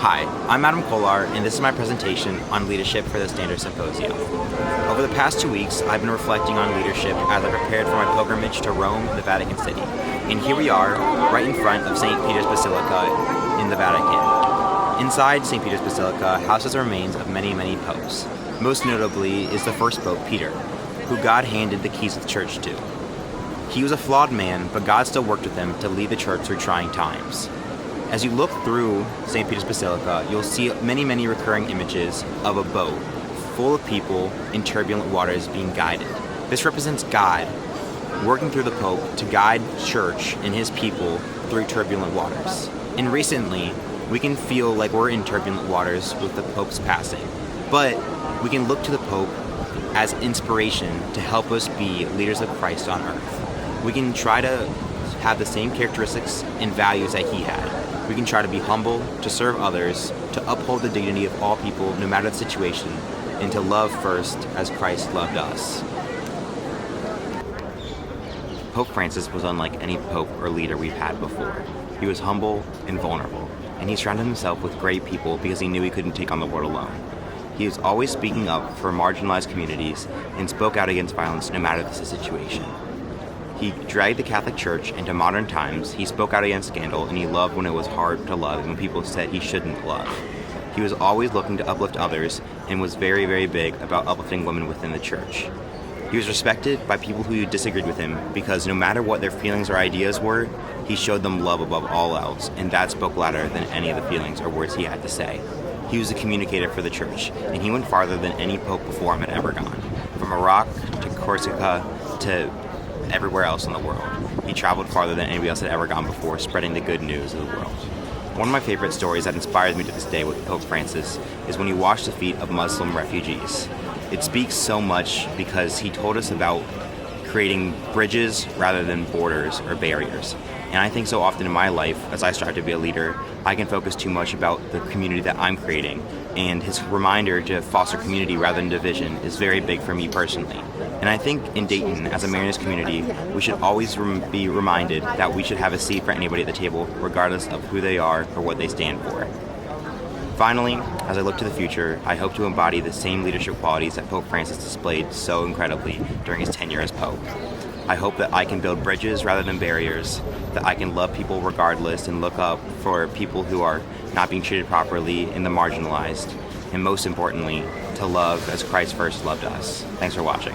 Hi, I'm Adam Kolar, and this is my presentation on leadership for the Standard Symposium. Over the past 2 weeks, I've been reflecting on leadership as I prepared for my pilgrimage to Rome and the Vatican City. And here we are, right in front of St. Peter's Basilica in the Vatican. Inside St. Peter's Basilica houses the remains of many, many popes. Most notably is the first Pope, Peter, who God handed the keys of the church to. He was a flawed man, but God still worked with him to lead the church through trying times. As you look through St. Peter's Basilica, you'll see many, many recurring images of a boat full of people in turbulent waters being guided. This represents God working through the Pope to guide the church and his people through turbulent waters. And recently, we can feel like we're in turbulent waters with the Pope's passing, but we can look to the Pope as inspiration to help us be leaders of Christ on earth. We can try to have the same characteristics and values that he had. We can try to be humble, to serve others, to uphold the dignity of all people no matter the situation, and to love first as Christ loved us. Pope Francis was unlike any pope or leader we've had before. He was humble and vulnerable, and he surrounded himself with great people because he knew he couldn't take on the world alone. He was always speaking up for marginalized communities and spoke out against violence no matter the situation. He dragged the Catholic Church into modern times, he spoke out against scandal, and he loved when it was hard to love and when people said he shouldn't love. He was always looking to uplift others and was very, very big about uplifting women within the church. He was respected by people who disagreed with him because no matter what their feelings or ideas were, he showed them love above all else, and that spoke louder than any of the feelings or words he had to say. He was a communicator for the church, and he went farther than any pope before him had ever gone. From Iraq to Corsica to everywhere else in the world. He traveled farther than anybody else had ever gone before, spreading the good news of the world. One of my favorite stories that inspires me to this day with Pope Francis is when he washed the feet of Muslim refugees. It speaks so much because he told us about creating bridges rather than borders or barriers. And I think so often in my life, as I strive to be a leader, I can focus too much about the community that I'm creating. And his reminder to foster community rather than division is very big for me personally. And I think in Dayton, as a Marianist community, we should always be reminded that we should have a seat for anybody at the table, regardless of who they are or what they stand for. Finally, as I look to the future, I hope to embody the same leadership qualities that Pope Francis displayed so incredibly during his tenure as Pope. I hope that I can build bridges rather than barriers, that I can love people regardless and look up for people who are not being treated properly and the marginalized, and most importantly, to love as Christ first loved us. Thanks for watching.